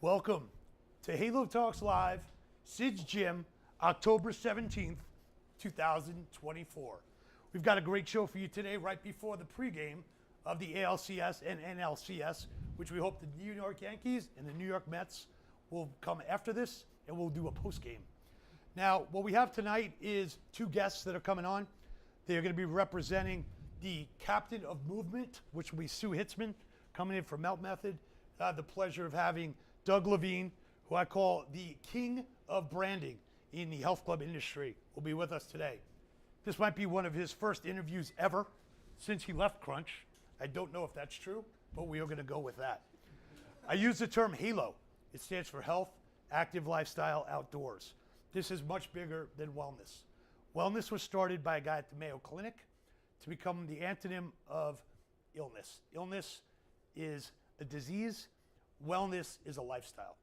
Welcome to Halo Talks Live, Sid's Gym, October 17th, 2024. We've got a great show for you today right before the pregame of the ALCS and NLCS, which we hope the New York Yankees and the New York Mets will come after this, and we'll do a postgame. Now, what we have tonight is two guests that are coming on. They're going to be representing the captain of movement, which will be Sue Hitzman, coming in from Melt Method. I have the pleasure of having Doug Levine, who I call the king of branding in the health club industry, will be with us today. This might be one of his first interviews ever since he left Crunch. I don't know if that's true, but we are going to go with that. I use the term HALO. It stands for Health, Active Lifestyle, Outdoors. This is much bigger than wellness. Wellness was started by a guy at the Mayo Clinic to become the antonym of illness. Illness is a disease. Wellness is a lifestyle.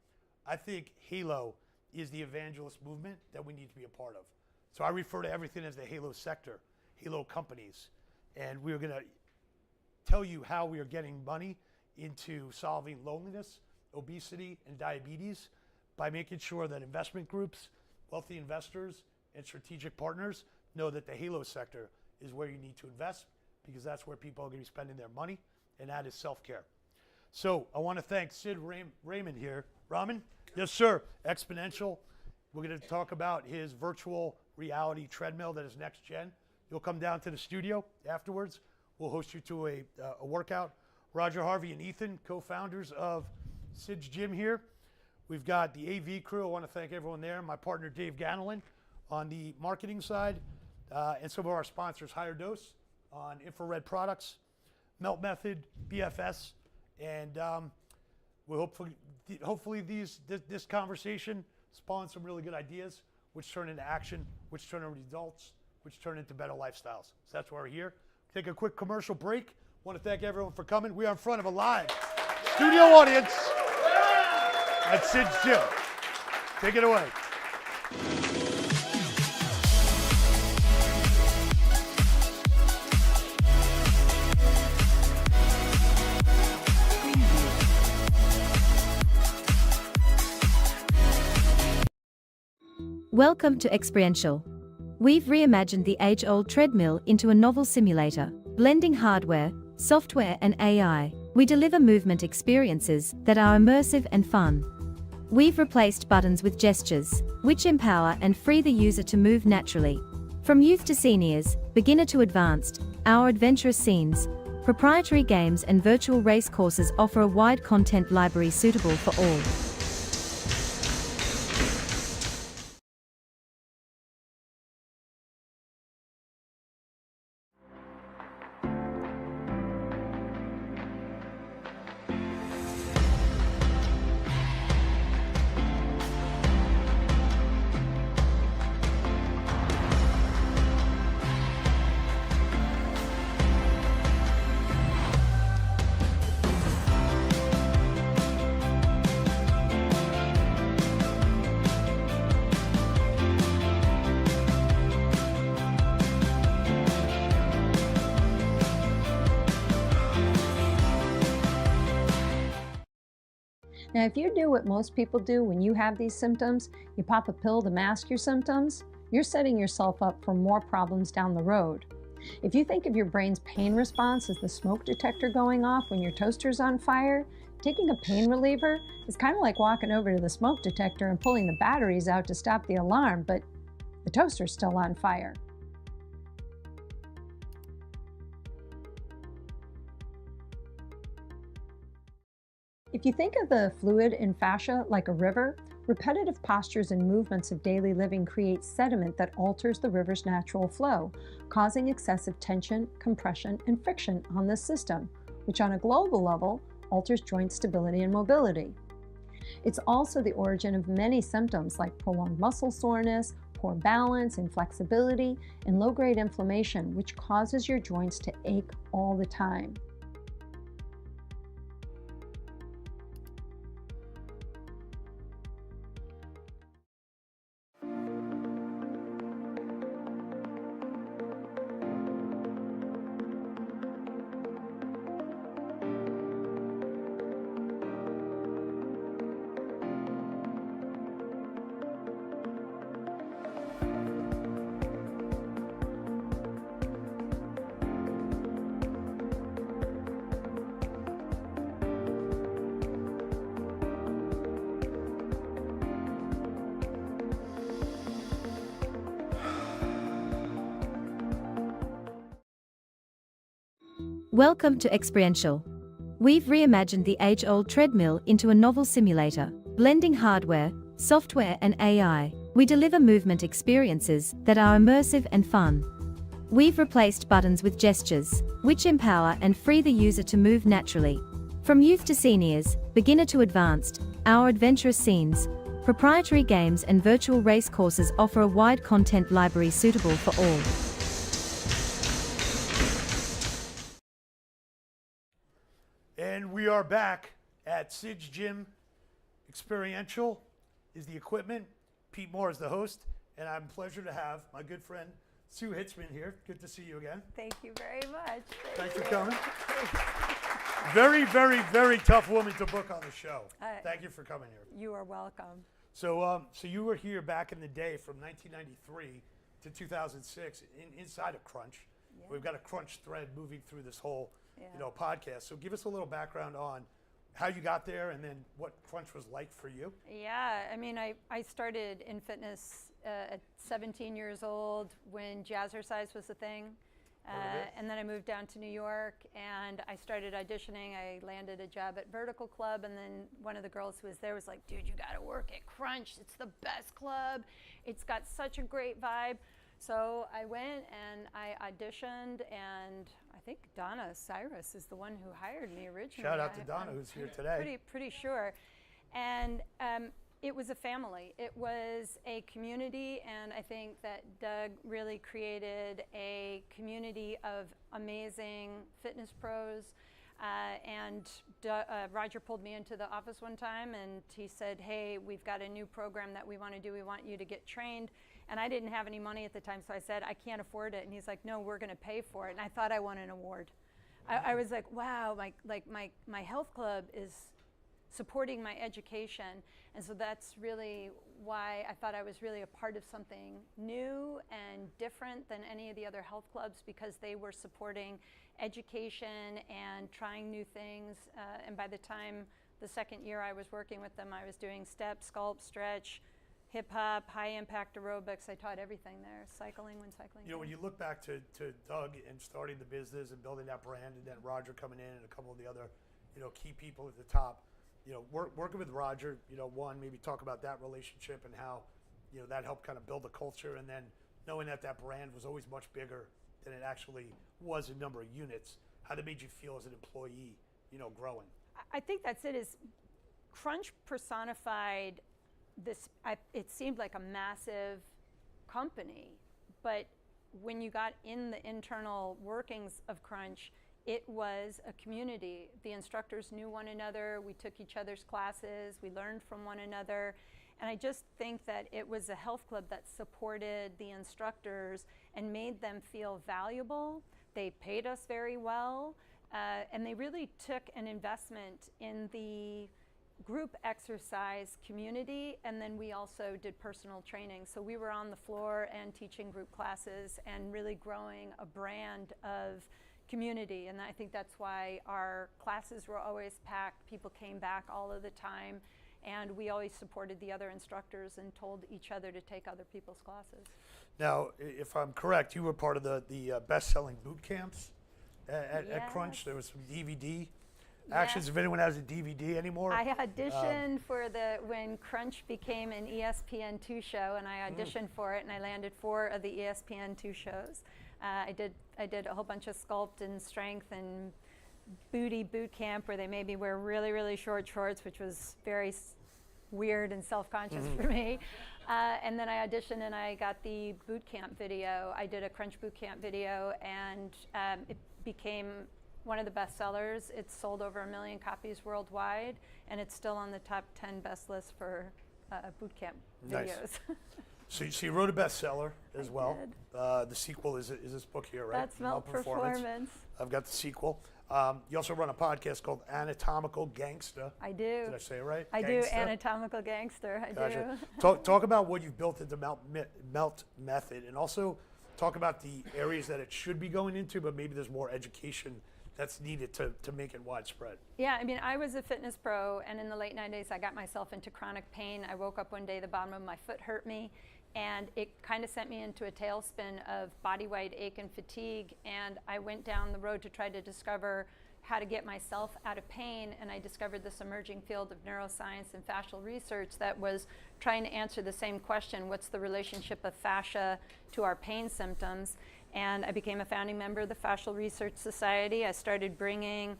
I think HALO is the evangelist movement that we need to be a part of. So I refer to everything as the HALO sector, HALO companies. And we're going to tell you how we are getting money into solving loneliness, obesity, and diabetes by making sure that investment groups, wealthy investors, and strategic partners know that the HALO sector is where you need to invest, because that's where people are going to be spending their money, and that is self-care. So I want to thank Sid Raymond here. Raman? Yes, sir. Xpriential. We're going to talk about his virtual reality treadmill that is next gen. You'll come down to the studio afterwards. We'll host you to a workout. Roger Harvey and Ethan, co-founders of Sid's Gym here. We've got the AV crew. I want to thank everyone there. My partner, Dave Ganelin, on the marketing side. And some of our sponsors, Higher Dose on infrared products, Melt Method, BFS. And we'll hopefully this conversation spawns some really good ideas, which turn into action, which turn into results, which turn into better lifestyles. So that's why we're here. Take a quick commercial break. Want to thank everyone for coming. We are in front of a live studio audience at Sid's Gym. Take it away. Welcome to Xpriential. We've reimagined the age-old treadmill into a novel simulator, blending hardware, software, and AI. We deliver movement experiences that are immersive and fun. We've replaced buttons with gestures, which empower and free the user to move naturally. From youth to seniors, beginner to advanced, our adventurous scenes, proprietary games, and virtual race courses offer a wide content library suitable for all. Now, if you do what most people do when you have these symptoms, you pop a pill to mask your symptoms, you're setting yourself up for more problems down the road. If you think of your brain's pain response as the smoke detector going off when your toaster's on fire, taking a pain reliever is kind of like walking over to the smoke detector and pulling the batteries out to stop the alarm, but the toaster's still on fire. If you think of the fluid in fascia like a river, repetitive postures and movements of daily living create sediment that alters the river's natural flow, causing excessive tension, compression, and friction on this system, which on a global level alters joint stability and mobility. It's also the origin of many symptoms like prolonged muscle soreness, poor balance, inflexibility, and low-grade inflammation, which causes your joints to ache all the time. Welcome to Xpriential. We've reimagined the age-old treadmill into a novel simulator, blending hardware, software and AI. We deliver movement experiences that are immersive and fun. We've replaced buttons with gestures, which empower and free the user to move naturally. From youth to seniors, beginner to advanced, our adventurous scenes, proprietary games and virtual race courses offer a wide content library suitable for all. And we are back at Sid's Gym. Xpriential is the equipment. Pete Moore is the host. And I'm pleasure to have my good friend Sue Hitzman here. Good to see you again. Thank you very much. Thanks for coming. Very, very, very tough woman to book on the show. Thank you for coming here. You are welcome. So you were here back in the day from 1993 to 2006 inside of Crunch. Yeah. We've got a Crunch thread moving through this whole Yeah. podcast. So give us a little background on how you got there and then what Crunch was like for you. Yeah, I mean, I started in fitness at 17 years old when jazzercise was a thing. And then I moved down to New York and I started auditioning. I landed a job at Vertical Club, and then one of the girls who was there was like, dude, you gotta work at Crunch. It's the best club. It's got such a great vibe. So I went and I auditioned, and I think Donna Cyrus is the one who hired me originally. Shout out to Donna, who's here today. Pretty sure. And it was a family. It was a community, and I think that Doug really created a community of amazing fitness pros. Roger pulled me into the office one time, and he said, hey, we've got a new program that we want to do. We want you to get trained. And I didn't have any money at the time, so I said, I can't afford it. And he's like, no, we're going to pay for it. And I thought I won an award. I was like, wow, my health club is supporting my education. And so that's really why I thought I was really a part of something new and different than any of the other health clubs, because they were supporting education and trying new things. And by the time the second year I was working with them, I was doing step, sculpt, stretch, hip hop, high impact aerobics. I taught everything there, cycling when cycling. When you look back to Doug and starting the business and building that brand, and then Roger coming in and a couple of the other, key people at the top, working with Roger, one, maybe talk about that relationship and how, that helped kind of build a culture, and then knowing that brand was always much bigger than it actually was in number of units, how that made you feel as an employee, growing. I think that's it. Is Crunch personified this? It seemed like a massive company, but when you got in the internal workings of Crunch, it was a community. The instructors knew one another. We took each other's classes. We learned from one another. And I just think that it was a health club that supported the instructors and made them feel valuable. They paid us very well. And they really took an investment in the group exercise community, and then we also did personal training. So we were on the floor and teaching group classes and really growing a brand of community. And I think that's why our classes were always packed. People came back all of the time, and we always supported the other instructors and told each other to take other people's classes. Now, if I'm correct, you were part of the best-selling boot camps at Crunch. There was some DVD actions. If anyone has a DVD anymore. I auditioned for when Crunch became an ESPN2 show, and I auditioned for it, and I landed 4 of the ESPN2 shows. I did a whole bunch of sculpt and strength and booty boot camp where they made me wear really, really short shorts, which was very weird and self-conscious for me. And then I auditioned and I got the boot camp video. I did a Crunch boot camp video, and it became one of the best sellers. It's sold over 1 million copies worldwide, and it's still on the top 10 best list for boot camp videos. So you wrote a bestseller as well. Did. The sequel is this book here, right? That's Melt Performance. I've got the sequel. You also run a podcast called Anatomical Gangsta. I do. Did I say it right? I do. Anatomical Gangster. I Gotcha. do. Talk about what you've built into Melt Method, and also talk about the areas that it should be going into, but maybe there's more education that's needed to make it widespread? Yeah, I mean, I was a fitness pro, and in the late 90s, I got myself into chronic pain. I woke up one day, the bottom of my foot hurt me, and it kind of sent me into a tailspin of body-wide ache and fatigue, and I went down the road to try to discover how to get myself out of pain, and I discovered this emerging field of neuroscience and fascial research that was trying to answer the same question: what's the relationship of fascia to our pain symptoms? And I became a founding member of the Fascial Research Society. I started bringing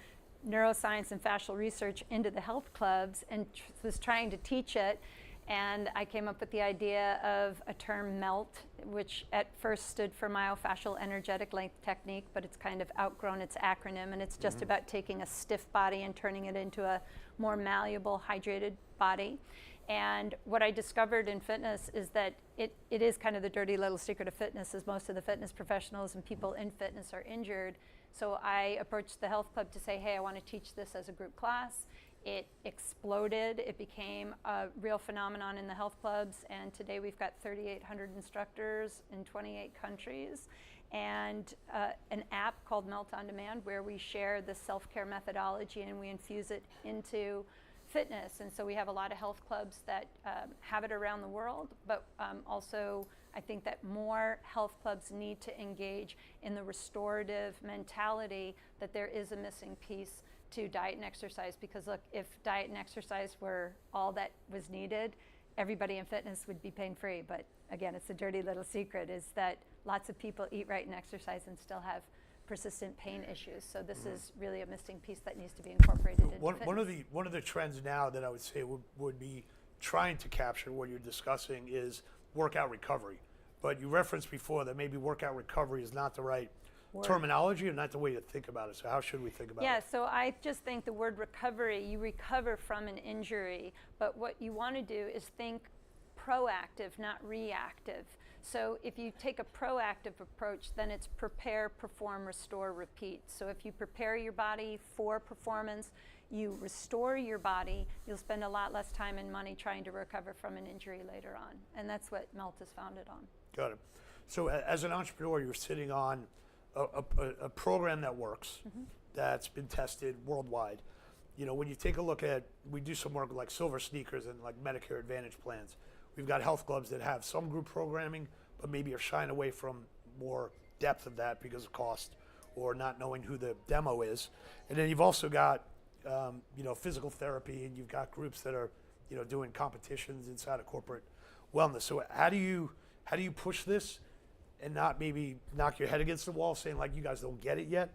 neuroscience and fascial research into the health clubs and was trying to teach it. And I came up with the idea of a term MELT, which at first stood for myofascial energetic length technique, but it's kind of outgrown its acronym, and it's just about taking a stiff body and turning it into a more malleable, hydrated body. And what I discovered in fitness is that it is kind of the dirty little secret of fitness, is most of the fitness professionals and people in fitness are injured. So I approached the health club to say, hey, I want to teach this as a group class. It exploded. It became a real phenomenon in the health clubs, and today we've got 3,800 instructors in 28 countries, and an app called Melt On Demand where we share the self-care methodology and we infuse it into fitness. And so we have a lot of health clubs that have it around the world, but also I think that more health clubs need to engage in the restorative mentality that there is a missing piece to diet and exercise, because look, if diet and exercise were all that was needed, everybody in fitness would be pain-free. But again, it's a dirty little secret, is that lots of people eat right and exercise and still have persistent pain issues. So this is really a missing piece that needs to be incorporated into fitness. One of the trends now that I would say would be trying to capture what you're discussing is workout recovery. But you referenced before that maybe workout recovery is not the right terminology or not the way to think about it. So how should we think about it? Yeah, so I just think the word recovery, you recover from an injury, but what you want to do is think proactive, not reactive. So if you take a proactive approach, then it's prepare, perform, restore, repeat. So if you prepare your body for performance, you restore your body, you'll spend a lot less time and money trying to recover from an injury later on. And that's what MELT is founded on. Got it. So as an entrepreneur, you're sitting on a program that works, that's been tested worldwide. You know, when you take a look at, we do some work like Silver Sneakers and like Medicare Advantage plans. We've got health clubs that have some group programming, but maybe are shying away from more depth of that because of cost or not knowing who the demo is. And then you've also got, you know, physical therapy, and you've got groups that are, you know, doing competitions inside of corporate wellness. So how do you push this and not maybe knock your head against the wall saying like you guys don't get it yet?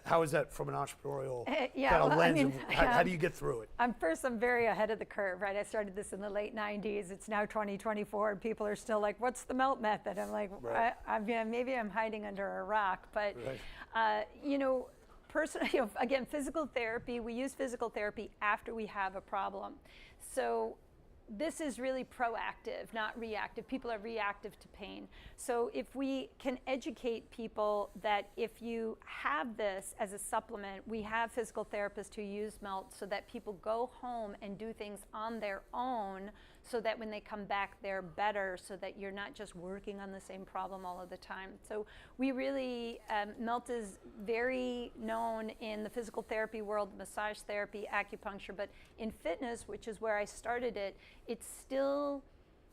How is that from an entrepreneurial kind of lens? How do you get through it? I'm very ahead of the curve, right? I started this in the late 90s. It's now 2024, and people are still like, what's the MELT method? I'm like, right. Maybe I'm hiding under a rock. But, you know, again, physical therapy, we use physical therapy after we have a problem. So this is really proactive, not reactive. People are reactive to pain. So if we can educate people that if you have this as a supplement, we have physical therapists who use MELT so that people go home and do things on their own so that when they come back, they're better, so that you're not just working on the same problem all of the time. So we really, MELT is very known in the physical therapy world, massage therapy, acupuncture, but in fitness, which is where I started it, it's still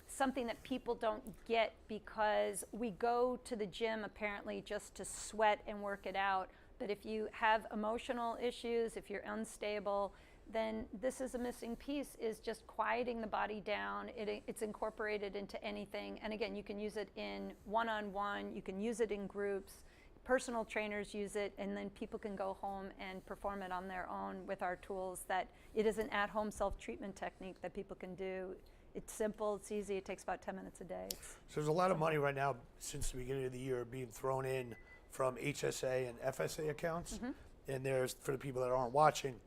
something that people don't get, because we go to the gym apparently just to sweat and work it out. But if you have emotional issues, if you're unstable, then this is a missing piece, is just quieting the body down. It's incorporated into anything. And again, you can use it in one-on-one, you can use it in groups, personal trainers use it, and then people can go home and perform it on their own with our tools. That it is an at-home self-treatment technique that people can do. It's simple, it's easy, it takes about 10 minutes a day. So there's a lot of money right now since the beginning of the year being thrown in from HSA and FSA accounts. And there's, for the people that are watching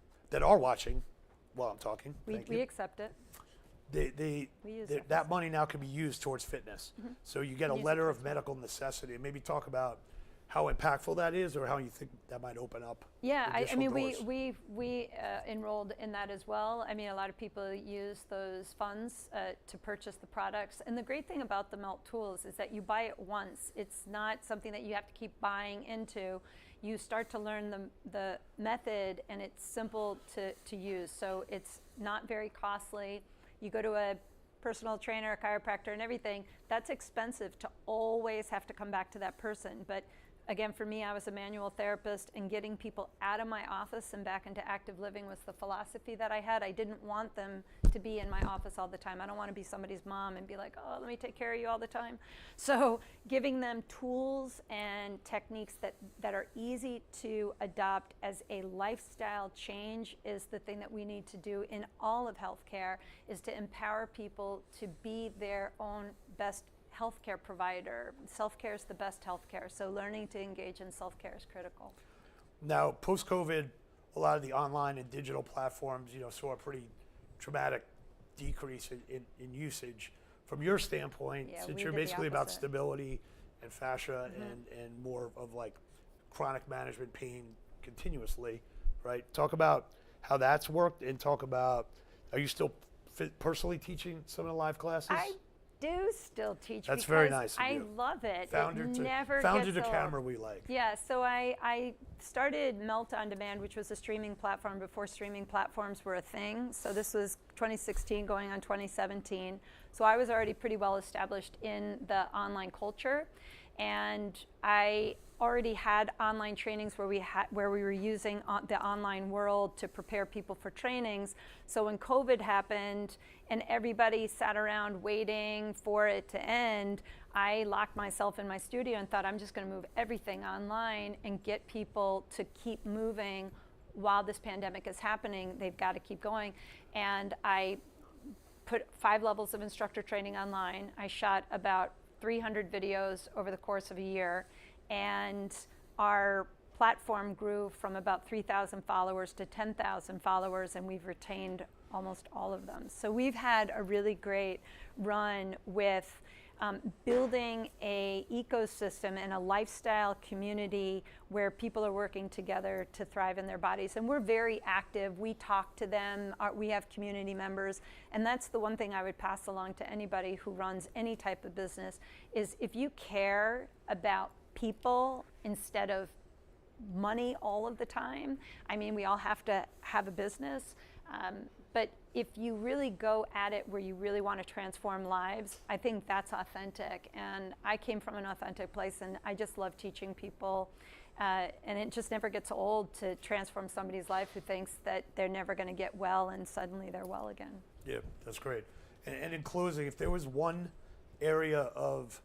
while I'm talking, we accept it. That money now can be used towards fitness. So you get a letter of medical necessity. And maybe talk about how impactful that is, or how you think that might open up. Yeah, I mean, doors. we enrolled in that as well. I mean, a lot of people use those funds to purchase the products. And the great thing about the MELT tools is that you buy it once. It's not something that you have to keep buying into. you start to learn the method, and it's simple to use. So it's not very costly. You go to a personal trainer, a chiropractor, and everything, that's expensive to always have to come back to that person. But again, for me, I was a manual therapist, and getting people out of my office and back into active living was the philosophy that I had. I didn't want them to be in my office all the time. I don't want to be somebody's mom and be like, oh, let me take care of you all the time. So giving them tools and techniques that are easy to adopt as a lifestyle change is the thing that we need to do in all of healthcare, is to empower people to be their own best healthcare provider. Self-care is the best healthcare, so learning to engage in self-care is critical. Now, post-COVID, a lot of the online and digital platforms, saw a pretty dramatic decrease in usage. From your standpoint, Yeah, since we you're did the basically about opposite. stability and fascia and more of like chronic management pain continuously, right? Talk about how that's worked, and talk about, are you still personally teaching some of the live classes? I do still teach. That's because very nice of I you. love it. Founder It to never founder gets to old. camera we like. Yeah, so I started Melt On Demand, which was a streaming platform before streaming platforms were a thing. So this was 2016 going on 2017. So I was already pretty well established in the online culture, and I already had online trainings where we were using the online world to prepare people for trainings. So when COVID happened and everybody sat around waiting for it to end, I locked myself in my studio and thought, I'm just going to move everything online and get people to keep moving while this pandemic is happening. They've got to keep going. And I put 5 levels of instructor training online. I shot about 300 videos over the course of a year, and our platform grew from about 3,000 followers to 10,000 followers, and we've retained almost all of them. So we've had a really great run with building a ecosystem and a lifestyle community where people are working together to thrive in their bodies. And we're very active. We talk to them. We have community members. And that's the one thing I would pass along to anybody who runs any type of business, is if you care about people instead of money all of the time. I mean, we all have to have a business, but if you really go at it where you really want to transform lives, I think that's authentic. And I came from an authentic place, and I just love teaching people. And it just never gets old to transform somebody's life who thinks that they're never going to get well, and suddenly they're well again. Yeah, that's great. And in closing, if there was one area of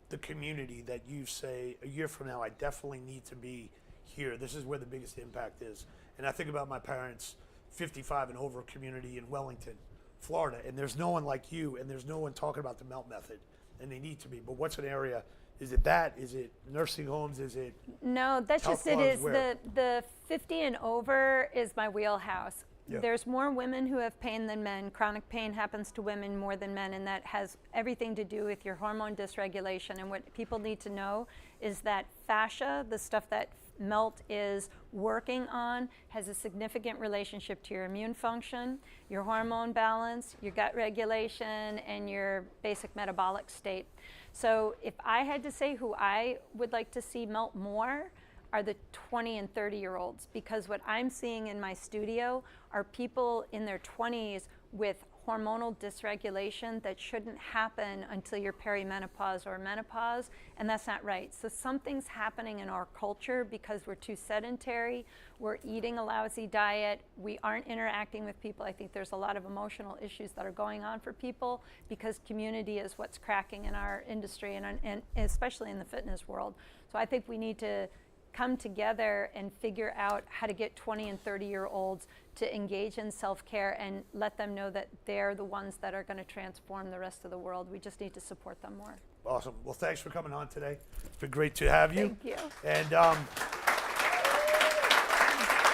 the community that you say a year from now, I definitely need to be here, this is where the biggest impact is. And I think about my parents' 55 and over community in Wellington, Florida, and there's no one like you, and there's no one talking about the MELT method, and they need to be. But what's an area? Is it that? Is it nursing homes? Is it? No, that's health just it. clubs? Is Where? the 50 and over is my wheelhouse. Yeah. There's more women who have pain than men. Chronic pain happens to women more than men, and that has everything to do with your hormone dysregulation. And what people need to know is that fascia, the stuff that MELT is working on, has a significant relationship to your immune function, your hormone balance, your gut regulation, and your basic metabolic state. So if I had to say who I would like to see MELT more, are the 20 and 30-year-olds, because what I'm seeing in my studio are people in their 20s with hormonal dysregulation that shouldn't happen until you're perimenopause or menopause, and that's not right. So something's happening in our culture because we're too sedentary, we're eating a lousy diet, we aren't interacting with people. I think there's a lot of emotional issues that are going on for people because community is what's cracking in our industry, and especially in the fitness world. So I think we need to come together and figure out how to get 20 and 30-year-olds to engage in self-care and let them know that they're the ones that are going to transform the rest of the world. We just need to support them more. Awesome. Well, thanks for coming on today. It's been great to have you. Thank you. And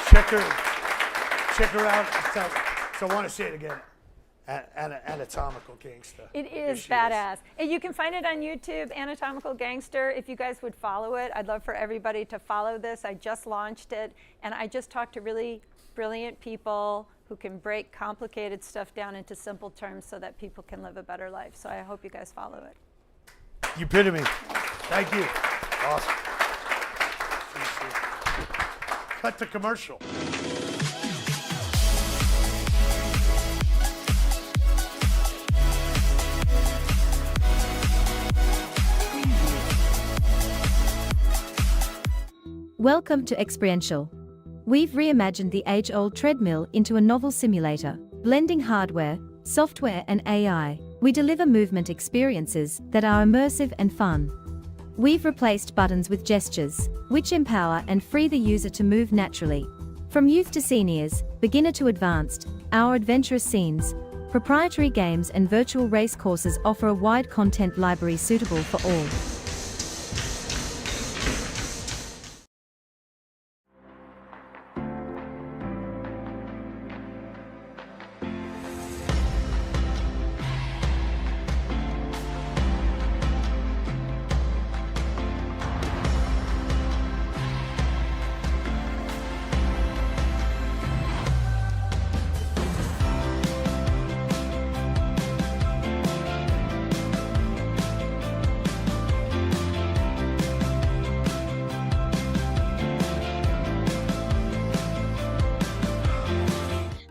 check her out. So I want to say it again. Anatomical Gangster. It Here is she badass. And you can find it on YouTube, Anatomical Gangster. If you guys would follow it, I'd love for everybody to follow this. I just launched it, and I just talked to really brilliant people who can break complicated stuff down into simple terms so that people can live a better life. So I hope you guys follow it. You epitome. Thank you. Awesome. Cut to commercial. Welcome to Xpriential. We've reimagined the age-old treadmill into a novel simulator, blending hardware, software, and AI. We deliver movement experiences that are immersive and fun. We've replaced buttons with gestures, which empower and free the user to move naturally. From youth to seniors, beginner to advanced, our adventurous scenes, proprietary games, and virtual race courses offer a wide content library suitable for all.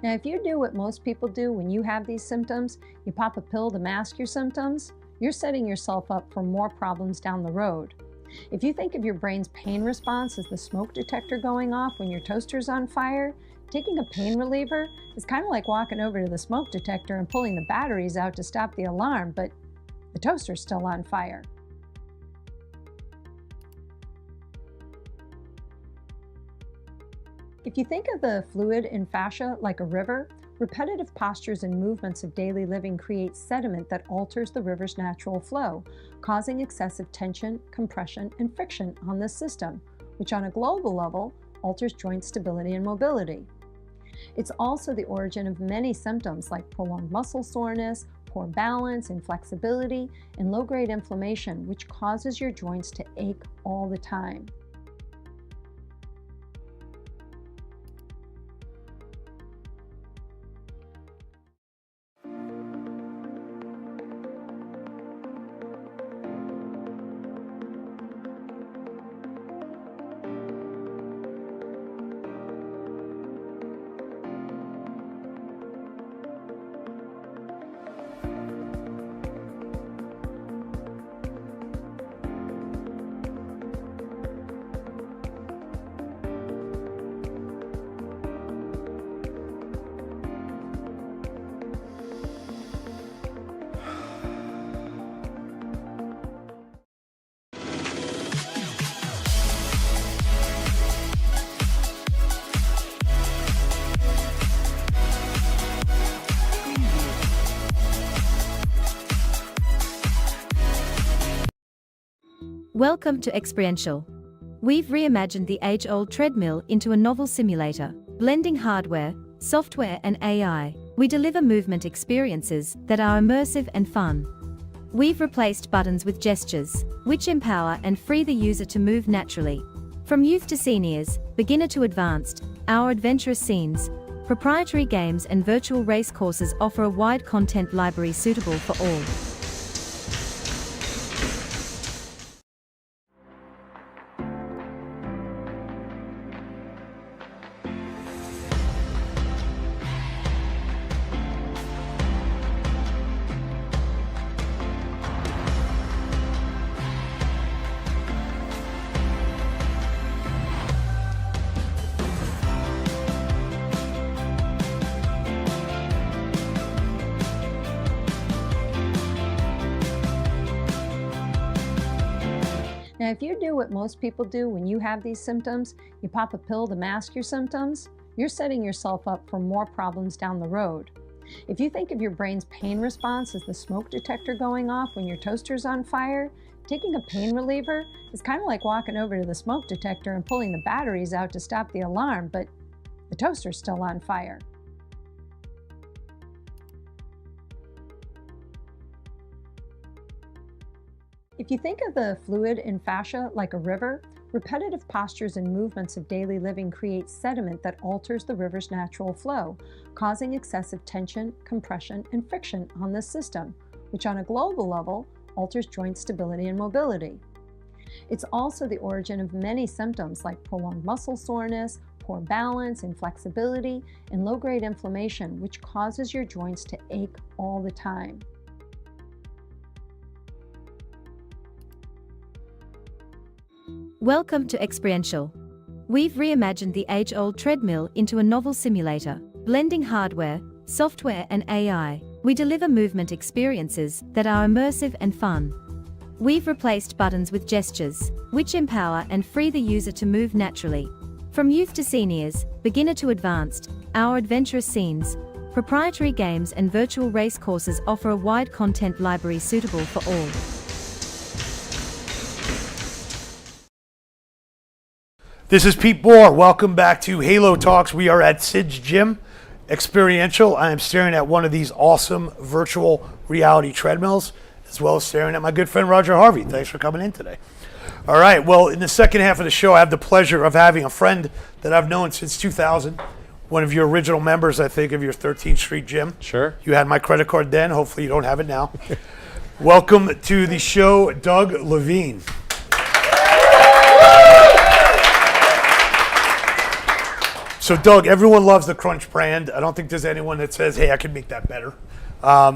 Now, if you do what most people do when you have these symptoms, you pop a pill to mask your symptoms, you're setting yourself up for more problems down the road. If you think of your brain's pain response as the smoke detector going off when your toaster's on fire, taking a pain reliever is kind of like walking over to the smoke detector and pulling the batteries out to stop the alarm, but the toaster's still on fire. If you think of the fluid in fascia like a river, repetitive postures and movements of daily living create sediment that alters the river's natural flow, causing excessive tension, compression, and friction on this system, which on a global level alters joint stability and mobility. It's also the origin of many symptoms like prolonged muscle soreness, poor balance, inflexibility, and low-grade inflammation, which causes your joints to ache all the time. Welcome to Xpriential. We've reimagined the age-old treadmill into a novel simulator, blending hardware, software, and AI. We deliver movement experiences that are immersive and fun. We've replaced buttons with gestures, which empower and free the user to move naturally. From youth to seniors, beginner to advanced, our adventurous scenes, proprietary games, and virtual race courses offer a wide content library suitable for all. Now, if you do what most people do when you have these symptoms, you pop a pill to mask your symptoms, you're setting yourself up for more problems down the road. If you think of your brain's pain response as the smoke detector going off when your toaster's on fire, taking a pain reliever is kind of like walking over to the smoke detector and pulling the batteries out to stop the alarm, but the toaster's still on fire. If you think of the fluid in fascia like a river, repetitive postures and movements of daily living create sediment that alters the river's natural flow, causing excessive tension, compression, and friction on this system, which on a global level alters joint stability and mobility. It's also the origin of many symptoms like prolonged muscle soreness, poor balance, inflexibility, and low-grade inflammation, which causes your joints to ache all the time. Welcome to Xpriential. We've reimagined the age-old treadmill into a novel simulator, blending hardware, software, and AI. We deliver movement experiences that are immersive and fun. We've replaced buttons with gestures, which empower and free the user to move naturally. From youth to seniors, beginner to advanced, our adventurous scenes, proprietary games, and virtual race courses offer a wide content library suitable for all. This is Pete Bohr. Welcome back to Halo Talks. We are at Sid's Gym, Xpriential. I am staring at one of these awesome virtual reality treadmills, as well as staring at my good friend Roger Harvey. Thanks for coming in today. All right, well, in the second half of the show, I have the pleasure of having a friend that I've known since 2000, one of your original members, I think, of your 13th Street gym. Sure. You had my credit card then. Hopefully you don't have it now. Welcome to the show, Doug Levine. So, Doug, everyone loves the Crunch brand. I don't think there's anyone that says, hey, I could make that better.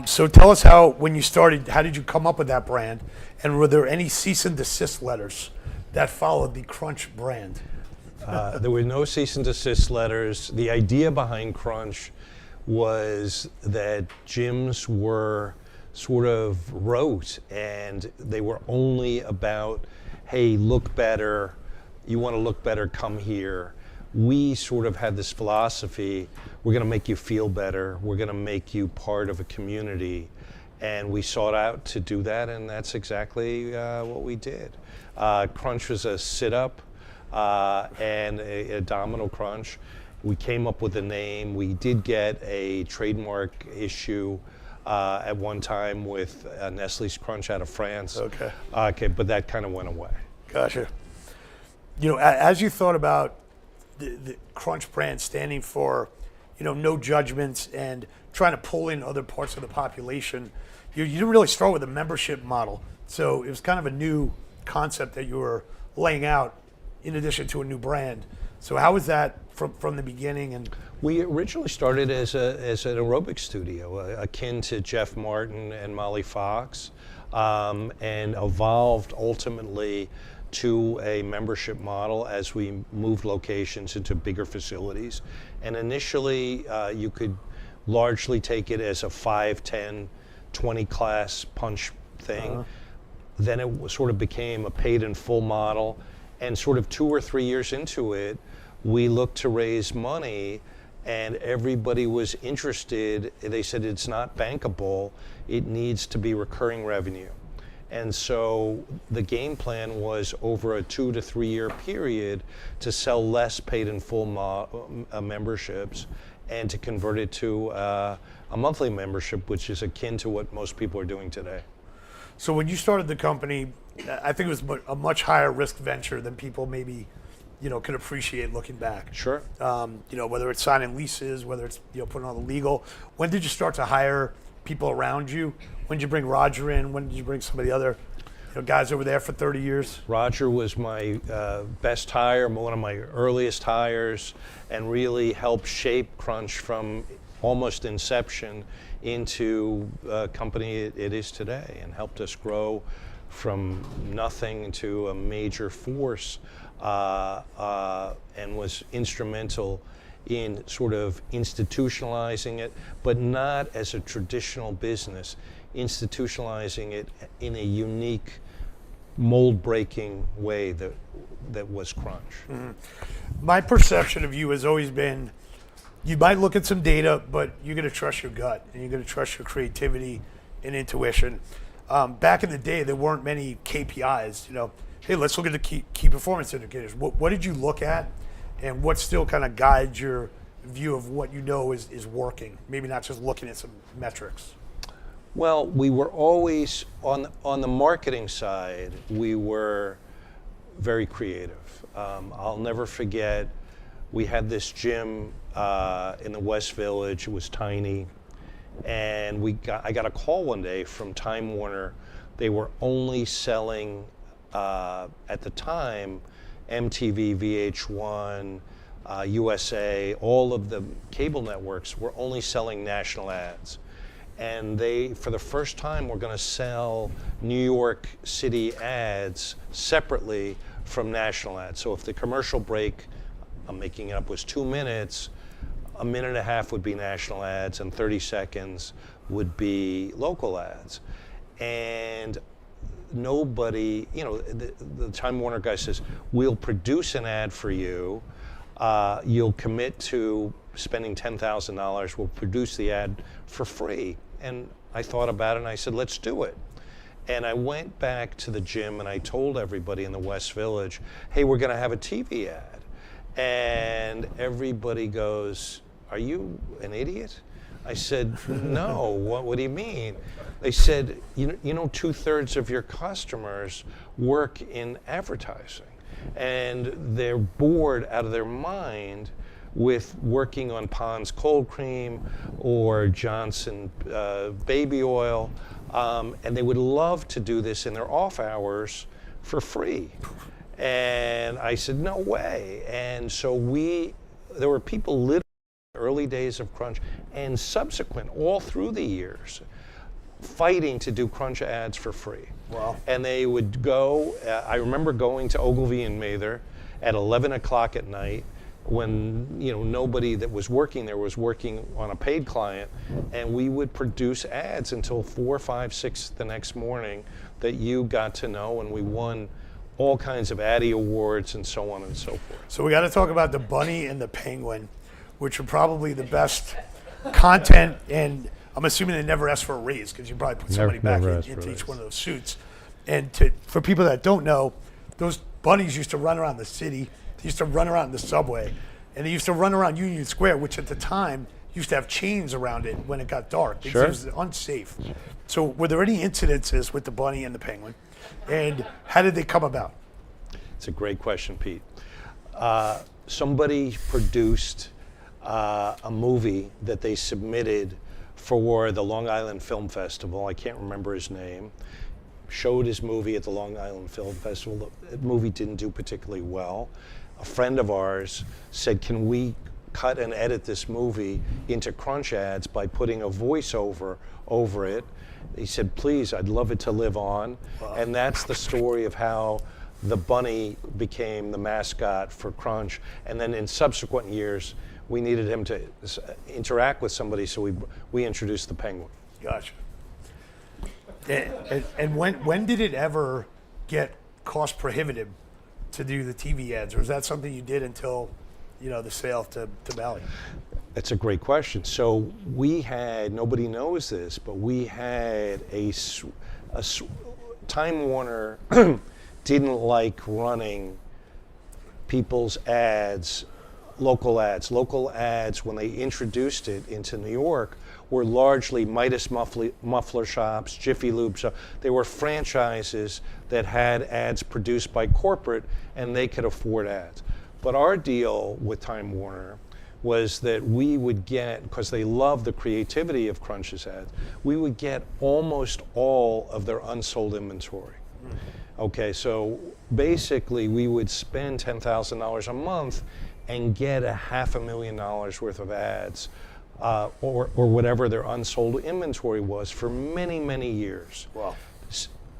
So tell us how, when you started, how did you come up with that brand? And were there any cease and desist letters that followed the Crunch brand? There were no cease and desist letters. The idea behind Crunch was that gyms were sort of rote, and they were only about, hey, look better. You want to look better, come here. We sort of had this philosophy, we're going to make you feel better, we're going to make you part of a community, and we sought out to do that, and that's exactly what we did. Crunch was a sit-up and a abdominal crunch. We came up with a name. We did get a trademark issue at one time with Nestle's Crunch out of France. Okay, but that kind of went away. Gotcha. You know, as you thought about the Crunch brand standing for, you know, no judgments and trying to pull in other parts of the population, you didn't really start with a membership model. So it was kind of a new concept that you were laying out in addition to a new brand. So how was that from the beginning? And we originally started as an aerobic studio, akin to Jeff Martin and Molly Fox, and evolved ultimately to a membership model as we moved locations into bigger facilities. And initially, you could largely take it as a 5, 10, 20 class punch thing. Then it sort of became a paid in full model. And sort of 2 or 3 years into it, we looked to raise money, and everybody was interested. They said it's not bankable, it needs to be recurring revenue. And so the game plan was over a 2 to 3 year period to sell less paid in full memberships and to convert it to a monthly membership, which is akin to what most people are doing today. so when you started the company, I think it was a much higher risk venture than people maybe, you know, could appreciate looking back. Sure. You know, whether it's signing leases, whether it's, you know, putting on the legal. When did you start to hire people around you? When did you bring Roger in? When did you bring some of the other, you know, guys over there for 30 years? Roger was my best hire, one of my earliest hires, and really helped shape Crunch from almost inception into a company it is today, and helped us grow from nothing to a major force, and was instrumental in sort of institutionalizing it, but not as a traditional business, institutionalizing it in a unique, mold-breaking way that was Crunch. Mm-hmm. My perception of you has always been, you might look at some data, but you're going to trust your gut, and you're going to trust your creativity and intuition. Back in the day, there weren't many KPIs. You know, hey, let's look at the key performance indicators. What did you look at, and what still kind of guides your view of what you know is working? Maybe not just looking at some metrics. Well, we were always, on the marketing side, we were very creative. I'll never forget, we had this gym in the West Village. It was tiny, and I got a call one day from Time Warner. They were only selling, at the time, MTV, VH1, USA, all of the cable networks were only selling national ads. And they, for the first time, were going to sell New York City ads separately from national ads. So if the commercial break, I'm making it up, was 2 minutes, a minute and a half would be national ads and 30 seconds would be local ads. And nobody, you know, the Time Warner guy says, we'll produce an ad for you. You'll commit to spending $10,000. We'll produce the ad for free. And I thought about it and I said, let's do it. And I went back to the gym and I told everybody in the West Village, hey, we're going to have a TV ad. And everybody goes, are you an idiot? I said, no, what do you mean? They said, you know, 2/3 of your customers work in advertising. And they're bored out of their mind with working on Pond's cold cream or Johnson baby oil. And they would love to do this in their off hours for free. And I said, no way. And so there were people literally in the early days of Crunch and subsequent, all through the years, fighting to do Crunch ads for free. Wow. And they would go, I remember going to Ogilvy and Mather at 11 o'clock at night when, you know, nobody that was working there was working on a paid client, and we would produce ads until 4, 5, 6 the next morning that you got to know, and we won all kinds of Addy awards and so on and so forth. So we got to talk about the bunny and the penguin, which are probably the best content, and I'm assuming they never asked for a raise because you probably put somebody back into each one of those suits. And for people that don't know, those bunnies used to run around the city. They used to run around the subway, and they used to run around Union Square, which at the time used to have chains around it when it got dark. It was unsafe. So were there any incidences with the bunny and the penguin, and how did they come about? It's a great question, Pete. Somebody produced a movie that they submitted for the Long Island Film Festival. I can't remember his name. Showed his movie at the Long Island Film Festival. The movie didn't do particularly well. A friend of ours said, can we cut and edit this movie into Crunch ads by putting a voiceover over it? He said, please, I'd love it to live on. Wow. And that's the story of how the bunny became the mascot for Crunch. And then in subsequent years, we needed him to interact with somebody, so we introduced the penguin. Gotcha. And when did it ever get cost prohibitive to do the TV ads, or is that something you did until, you know, the sale to Bally? That's a great question. So we had, nobody knows this, but we had Time Warner didn't like running people's ads, local ads. Local ads, when they introduced it into New York, were largely Midas muffler shops, Jiffy Lube shops. They were franchises that had ads produced by corporate, and they could afford ads. But our deal with Time Warner was that we would get, because they love the creativity of Crunch's ads, we would get almost all of their unsold inventory. Okay, so basically we would spend $10,000 a month and get $500,000 worth of ads, or whatever their unsold inventory was, for many, many years. Wow.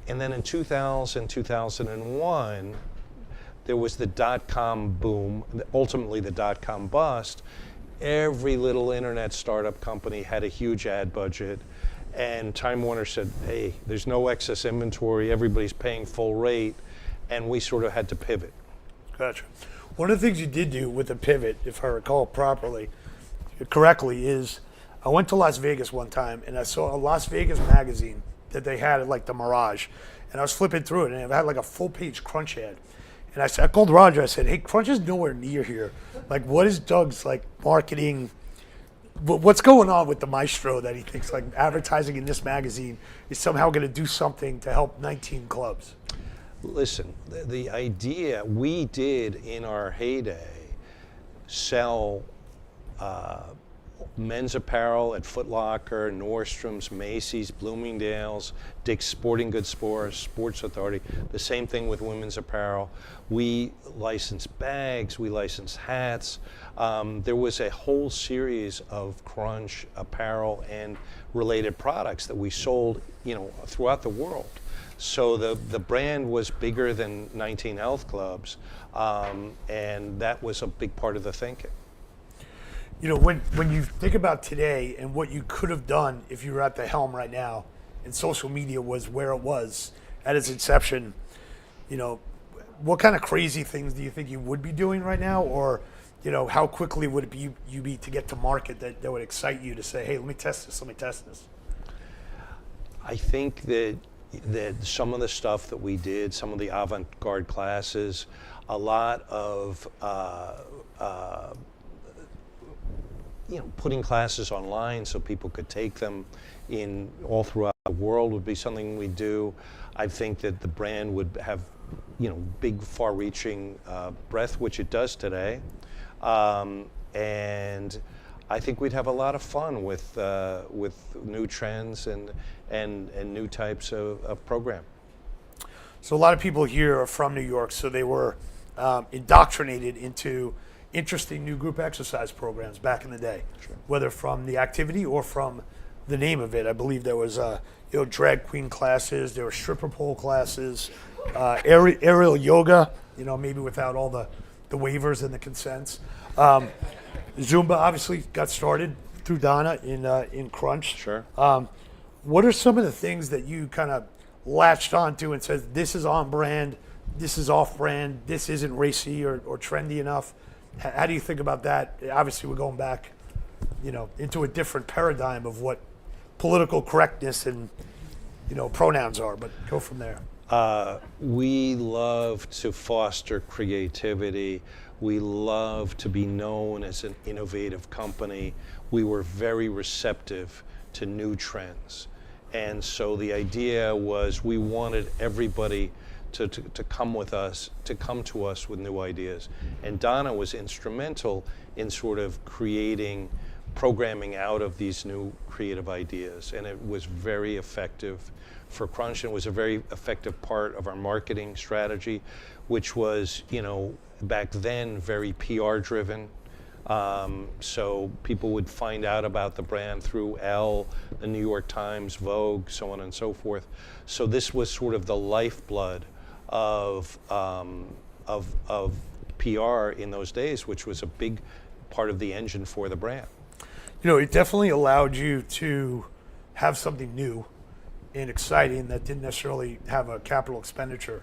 And then in 2000, 2001, there was the dot-com boom, ultimately the dot-com bust. Every little internet startup company had a huge ad budget, and Time Warner said, hey, there's no excess inventory, everybody's paying full rate, and we sort of had to pivot. Gotcha. One of the things you did do with the pivot, if I recall correctly, is I went to Las Vegas one time and I saw a Las Vegas magazine that they had at like the Mirage, and I was flipping through it and it had like a full-page Crunch ad. And I called Roger, I said, hey, Crunch is nowhere near here. Like, what is Doug's like marketing? What's going on with the maestro that he thinks like advertising in this magazine is somehow going to do something to help 19 clubs? Listen, the idea, we did in our heyday sell men's apparel at Foot Locker, Nordstrom's, Macy's, Bloomingdale's, Dick's Sporting Goods Stores, Sports Authority. The same thing with women's apparel. We license bags, we license hats. There was a whole series of Crunch apparel and related products that we sold, throughout the world. So the brand was bigger than 19 health clubs, and that was a big part of the thinking. When you think about today and what you could have done if you were at the helm right now, and social media was where it was at its inception, what kind of crazy things do you think you would be doing right now, or how quickly would it be you be to get to market that would excite you to say, hey, let me test this? I think that some of the stuff that we did, some of the avant-garde classes, a lot of putting classes online so people could take them in all throughout the world would be something we do. I think that the brand would have, big, far-reaching breadth, which it does today, and I think we'd have a lot of fun with new trends and new types of program. So a lot of people here are from New York, so they were indoctrinated into interesting new group exercise programs back in the day, sure. Whether from the activity or from the name of it. I believe there was drag queen classes, there were stripper pole classes, aerial yoga, maybe without all the waivers and the consents. Zumba obviously got started through Donna in Crunch. Sure. What are some of the things that you kind of latched onto and said, this is on brand, this is off brand, this isn't racy or trendy enough? How do you think about that? Obviously, we're going back, into a different paradigm of what political correctness and, pronouns are, but go from there. We love to foster creativity. We love to be known as an innovative company. We were very receptive to new trends. And so the idea was we wanted everybody to come to us with new ideas. And Donna was instrumental in sort of creating programming out of these new creative ideas. And it was very effective for Crunch, and it was a very effective part of our marketing strategy, which was, back then very PR driven. So people would find out about the brand through Elle, the New York Times, Vogue, so on and so forth. So this was sort of the lifeblood of PR in those days, which was a big part of the engine for the brand. It definitely allowed you to have something new and exciting that didn't necessarily have a capital expenditure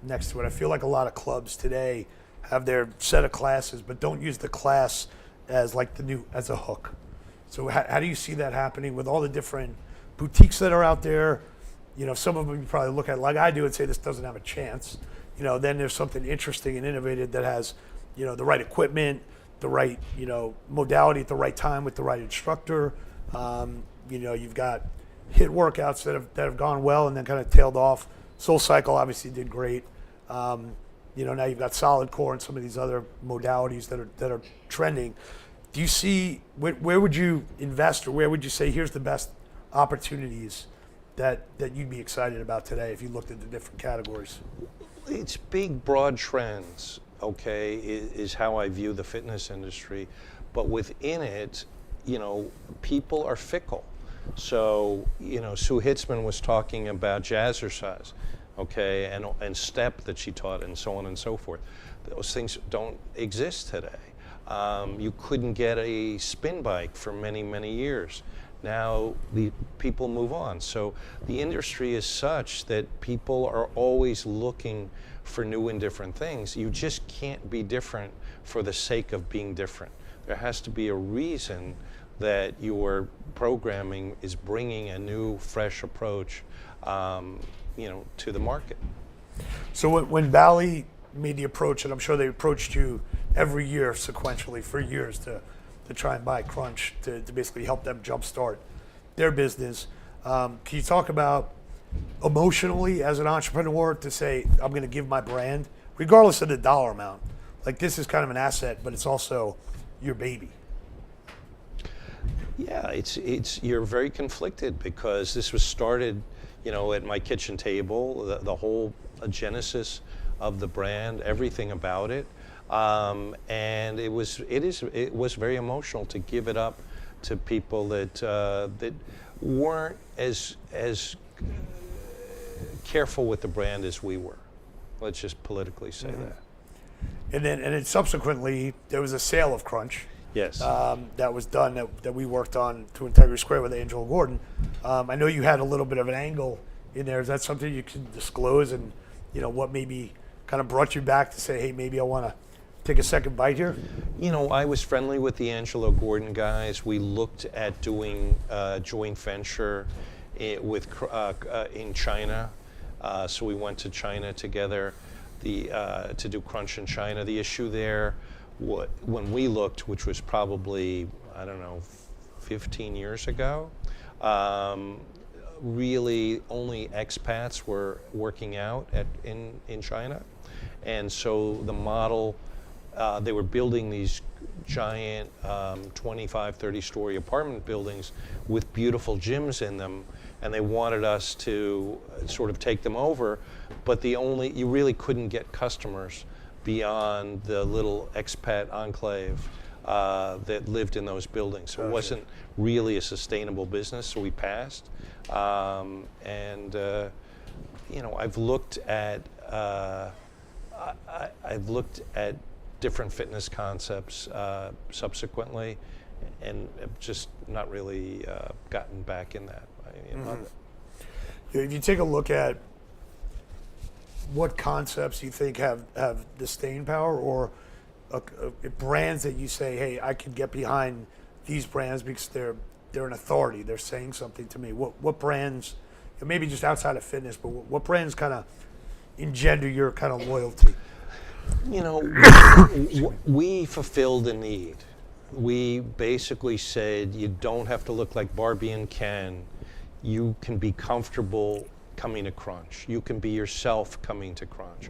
next to it. I feel like a lot of clubs today have their set of classes, but don't use the class as as a hook. So how do you see that happening with all the different boutiques that are out there? Some of them you probably look at like I do and say this doesn't have a chance. Then there's something interesting and innovative that has, the right equipment, the right, modality at the right time with the right instructor. You've got hit workouts that have gone well and then kind of tailed off. Soul Cycle obviously did great. Now you've got Solid Core and some of these other modalities that are trending. Do you see where would you invest, or where would you say here's the best opportunities that you'd be excited about today if you looked at the different categories? It's big, broad trends, okay, is how I view the fitness industry. But within it, people are fickle. So, Sue Hitzman was talking about jazzercise, okay, and step that she taught and so on and so forth. Those things don't exist today. You couldn't get a spin bike for many, many years. Now the people move on. So the industry is such that people are always looking for new and different things. You just can't be different for the sake of being different. There has to be a reason that your programming is bringing a new, fresh approach, to the market. So when Bally made the approach, and I'm sure they approached you every year sequentially for years to try and buy Crunch to basically help them jumpstart their business. Can you talk about emotionally as an entrepreneur to say, I'm going to give my brand, regardless of the dollar amount, like this is kind of an asset, but it's also your baby? Yeah, it's you're very conflicted because this was started, at my kitchen table, the whole genesis of the brand, everything about it, and it was very emotional to give it up to people that weren't as careful with the brand as we were. Let's just politically say that. And then subsequently there was a sale of Crunch. Yes. That was done that we worked on to Integrity Square with Angela Gordon. I know you had a little bit of an angle in there. Is that something you can disclose, and what maybe kind of brought you back to say, hey, maybe I want to take a second bite here? I was friendly with the Angelo Gordon guys. We looked at doing joint venture in China. So we went to China together to do Crunch in China. The issue there, when we looked, which was probably, 15 years ago, really only expats were working out in China. And so the model, they were building these giant 25, 30-story apartment buildings with beautiful gyms in them, and they wanted us to sort of take them over, but you really couldn't get customers beyond the little expat enclave that lived in those buildings. So it wasn't really a sustainable business, so we passed. I've looked at different fitness concepts subsequently, and have just not really gotten back in that. If you take a look at what concepts you think have the staying power, or brands that you say, hey, I could get behind these brands because they're an authority, they're saying something to me. What brands, maybe just outside of fitness, but what brands kind of engender your kind of loyalty? We fulfilled a need. We basically said, you don't have to look like Barbie and Ken. You can be comfortable coming to Crunch. You can be yourself coming to Crunch.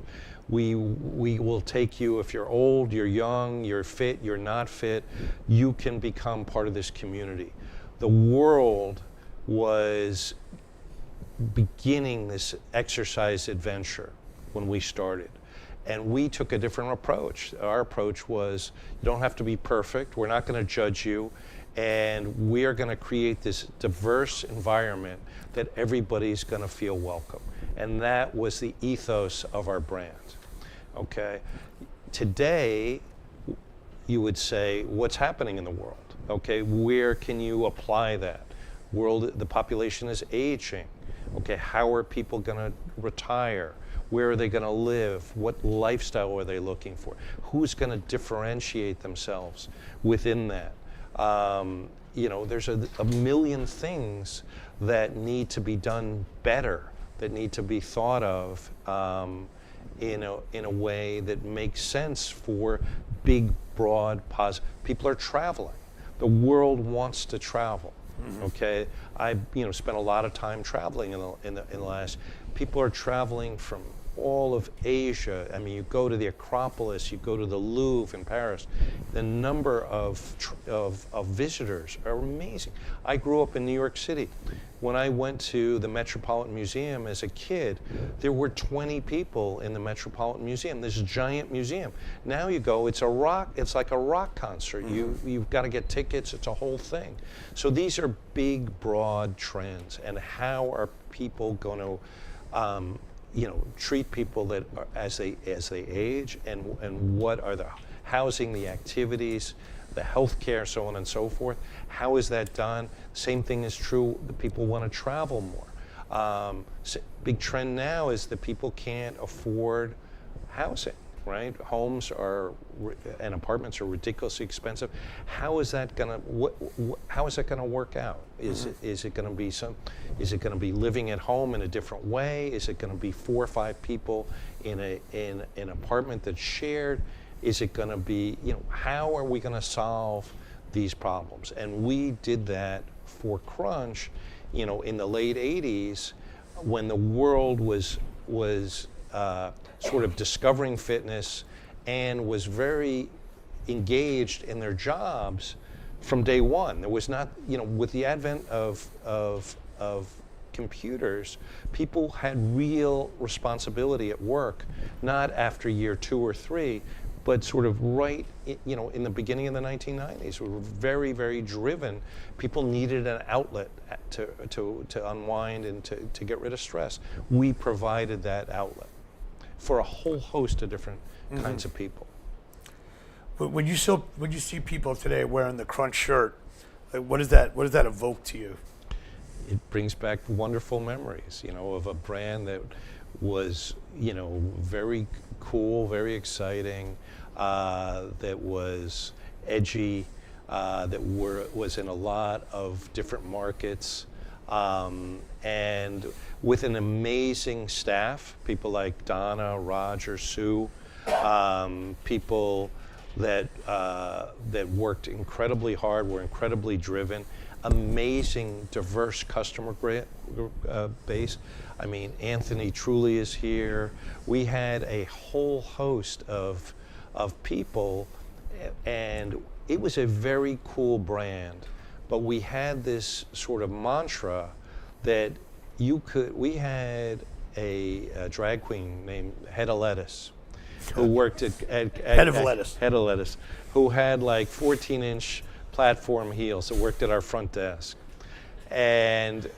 We will take you if you're old, you're young, you're fit, you're not fit. You can become part of this community. The world was beginning this exercise adventure when we started. And we took a different approach. Our approach was, you don't have to be perfect. We're not going to judge you. And we are going to create this diverse environment that everybody's going to feel welcome. And that was the ethos of our brand. Okay? Today, you would say, what's happening in the world? Okay, where can you apply that? The population is aging. Okay, how are people going to retire? Where are they going to live? What lifestyle are they looking for? Who's going to differentiate themselves within that? There's a million things that need to be done better, that need to be thought of in a way that makes sense for big, broad, positive. People are traveling. The world wants to travel. Okay, I've spent a lot of time traveling in the last. People are traveling from all of Asia. I mean, you go to the Acropolis, you go to the Louvre in Paris. The number of visitors are amazing. I grew up in New York City. When I went to the Metropolitan Museum as a kid, there were 20 people in the Metropolitan Museum, this giant museum. Now you go, it's like a rock concert. You've got to get tickets, it's a whole thing. So these are big, broad trends, and how are people going to treat people that are, as they age, and what are the housing, the activities, the healthcare, so on and so forth. How is that done? Same thing is true. The people want to travel more. Big trend now is that people can't afford housing. Right? Homes and apartments are ridiculously expensive. How is that gonna work out? Is it gonna be living at home in a different way? Is it gonna be 4 or 5 people in an apartment that's shared? Is it gonna be, how are we gonna solve these problems? And we did that for Crunch, in the late 80s, when the world was sort of discovering fitness and was very engaged in their jobs. from day one. There was not, with the advent of computers, people had real responsibility at work, not after year 2 or 3, but sort of right, in the beginning of the 1990s. We were very, very driven. People needed an outlet to unwind and to get rid of stress. We provided that outlet for a whole host of different kinds of people. But when you see people today wearing the Crunch shirt, like, what does that evoke to you? It brings back wonderful memories, of a brand that was, very cool, very exciting, that was edgy, that was in a lot of different markets, and with an amazing staff, people like Donna, Roger, Sue, people that worked incredibly hard, were incredibly driven, amazing, diverse customer base. I mean, Anthony truly is here. We had a whole host of people, and it was a very cool brand. But we had this sort of mantra that we had a drag queen named Head of Lettuce, who worked at Head of Lettuce, who had like 14-inch platform heels that worked at our front desk, and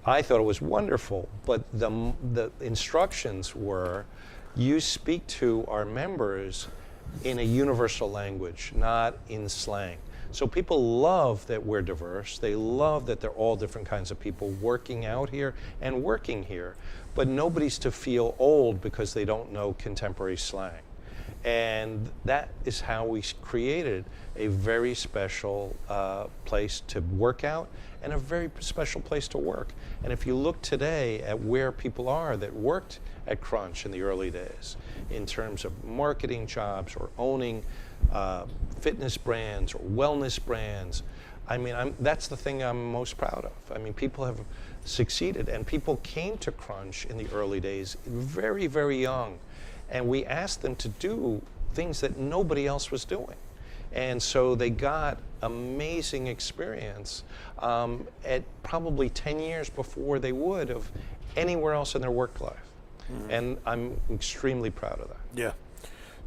I thought it was wonderful. But the instructions were, you speak to our members in a universal language, not in slang. So people love that we're diverse. They love that they're all different kinds of people working out here and working here. But nobody's to feel old because they don't know contemporary slang. And that is how we created a very special place to work out and a very special place to work. And if you look today at where people are that worked at Crunch in the early days, in terms of marketing jobs or owning fitness brands or wellness brands, I mean, that's the thing I'm most proud of. I mean, people have succeeded, and people came to Crunch in the early days very, very young, and we asked them to do things that nobody else was doing. And so they got amazing experience at probably 10 years before they would have anywhere else in their work life. And I'm extremely proud of that. Yeah.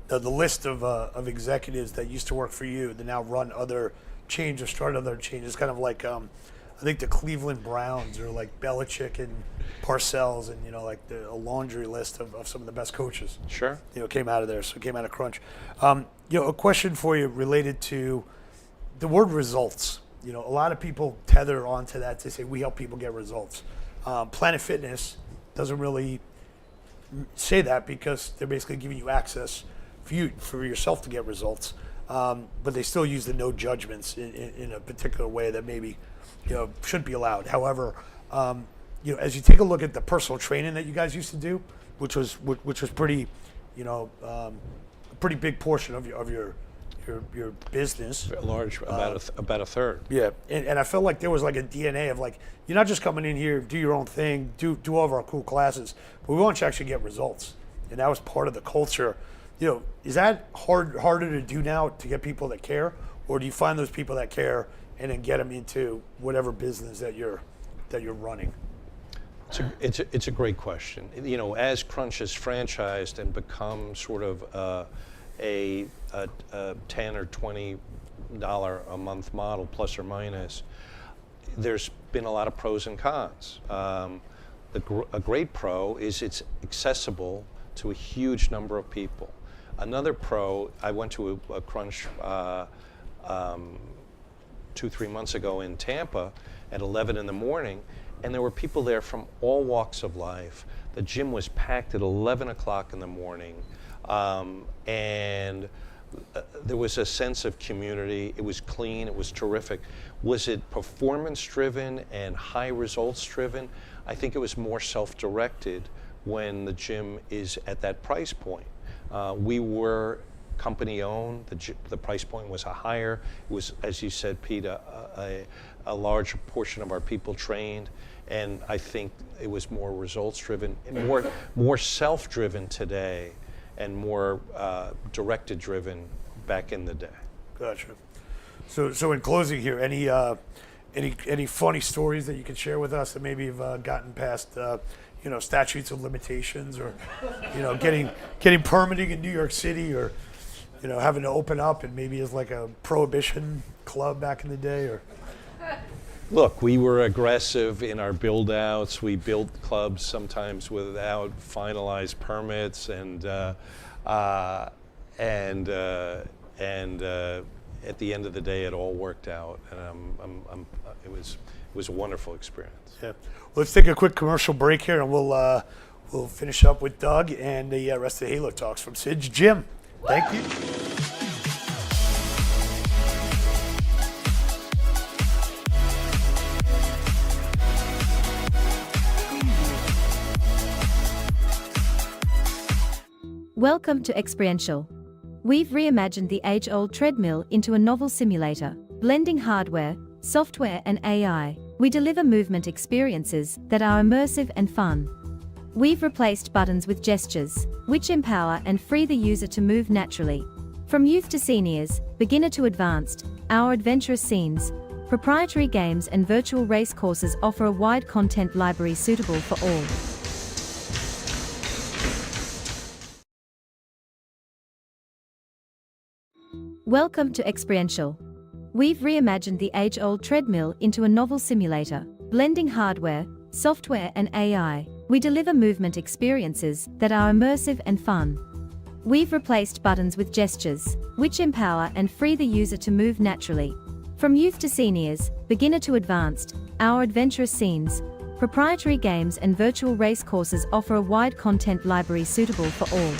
The list of executives that used to work for you that now run other chains or start other chains is kind of like, I think the Cleveland Browns or like Belichick and Parcells and, like a laundry list of some of the best coaches. Sure. Came out of there, so came out of Crunch. A question for you related to the word results. A lot of people tether onto that to say we help people get results. Planet Fitness doesn't really say that because they're basically giving you access for yourself to get results, but they still use the no judgments in a particular way that maybe shouldn't be allowed. However, as you take a look at the personal training that you guys used to do, which was pretty, a pretty big portion of your business. Large, about a third. Yeah, and I felt like there was like a DNA of like, you're not just coming in here, do your own thing, do all of our cool classes, but we want you to actually get results, and that was part of the culture. Is that harder to do now to get people that care, or do you find those people that care and then get them into whatever business that you're running? It's a great question. As Crunch has franchised and become sort of a $10 or $20 a month model, plus or minus, there's been a lot of pros and cons. A great pro is it's accessible to a huge number of people. Another pro, I went to a Crunch 2-3 months ago in Tampa at 11 in the morning, and there were people there from all walks of life. The gym was packed at 11 o'clock in the morning, and there was a sense of community. It was clean, it was terrific. Was it performance driven and high results driven? I think it was more self-directed when the gym is at that price point. We were company owned. The price point was higher. It was, as you said, Pete, a large portion of our people trained, and I think it was more results driven, more self driven today, and more directed driven back in the day. Gotcha. So in closing here, any funny stories that you can share with us that maybe have gotten past statutes of limitations, or getting permitting in New York City, or having to open up and maybe as like a prohibition club back in the day, or Look, we were aggressive in our build-outs. We built clubs sometimes without finalized permits, and at the end of the day, it all worked out, and it was a wonderful experience. yeah. Well, let's take a quick commercial break here, and we'll finish up with Doug and the rest of the Halo Talks from Sid's Gym. Thank you. Welcome to Xpriential. We've reimagined the age-old treadmill into a novel simulator, blending hardware, software, and AI. We deliver movement experiences that are immersive and fun. We've replaced buttons with gestures, which empower and free the user to move naturally. From youth to seniors, beginner to advanced, our adventurous scenes, proprietary games, and virtual race courses offer a wide content library suitable for all. Welcome to Xpriential. We've reimagined the age-old treadmill into a novel simulator, blending hardware, software, and AI. We deliver movement experiences that are immersive and fun. We've replaced buttons with gestures, which empower and free the user to move naturally. From youth to seniors, beginner to advanced, our adventurous scenes, proprietary games, and virtual race courses offer a wide content library suitable for all.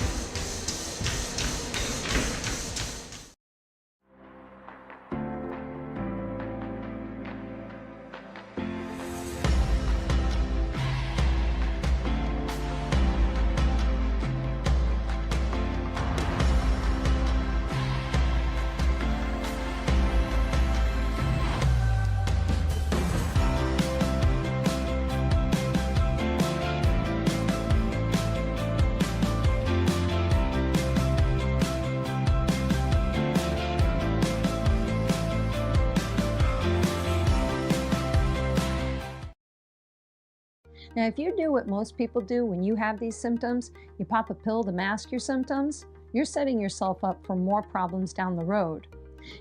Now, if you do what most people do when you have these symptoms, you pop a pill to mask your symptoms, you're setting yourself up for more problems down the road.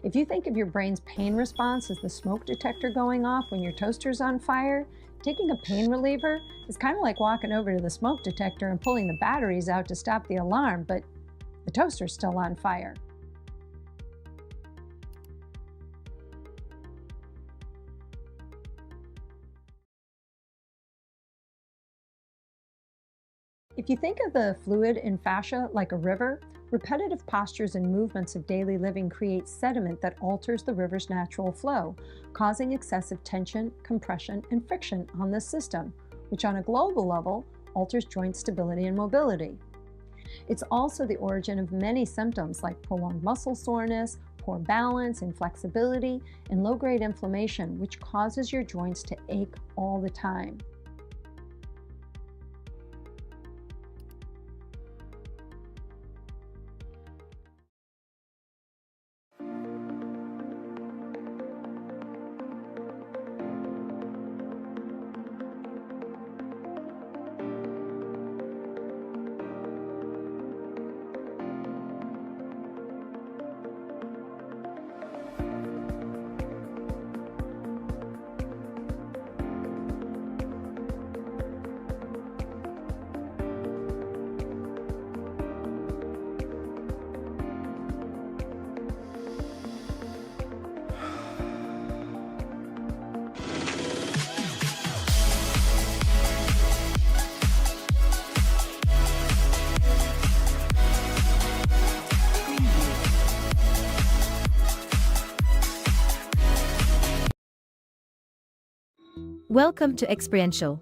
If you think of your brain's pain response as the smoke detector going off when your toaster's on fire, taking a pain reliever is kind of like walking over to the smoke detector and pulling the batteries out to stop the alarm, but the toaster's still on fire. If you think of the fluid in fascia like a river, repetitive postures and movements of daily living create sediment that alters the river's natural flow, causing excessive tension, compression, and friction on the system, which on a global level alters joint stability and mobility. It's also the origin of many symptoms like prolonged muscle soreness, poor balance, inflexibility, and low-grade inflammation, which causes your joints to ache all the time. Welcome to Xpriential.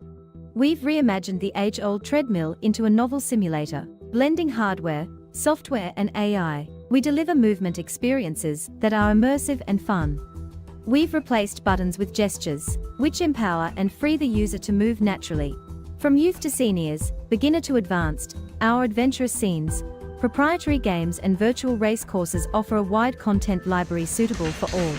We've reimagined the age-old treadmill into a novel simulator, blending hardware, software, and AI. We deliver movement experiences that are immersive and fun. We've replaced buttons with gestures, which empower and free the user to move naturally. From youth to seniors, beginner to advanced, our adventurous scenes, Proprietary games and virtual race courses offer a wide content library suitable for all.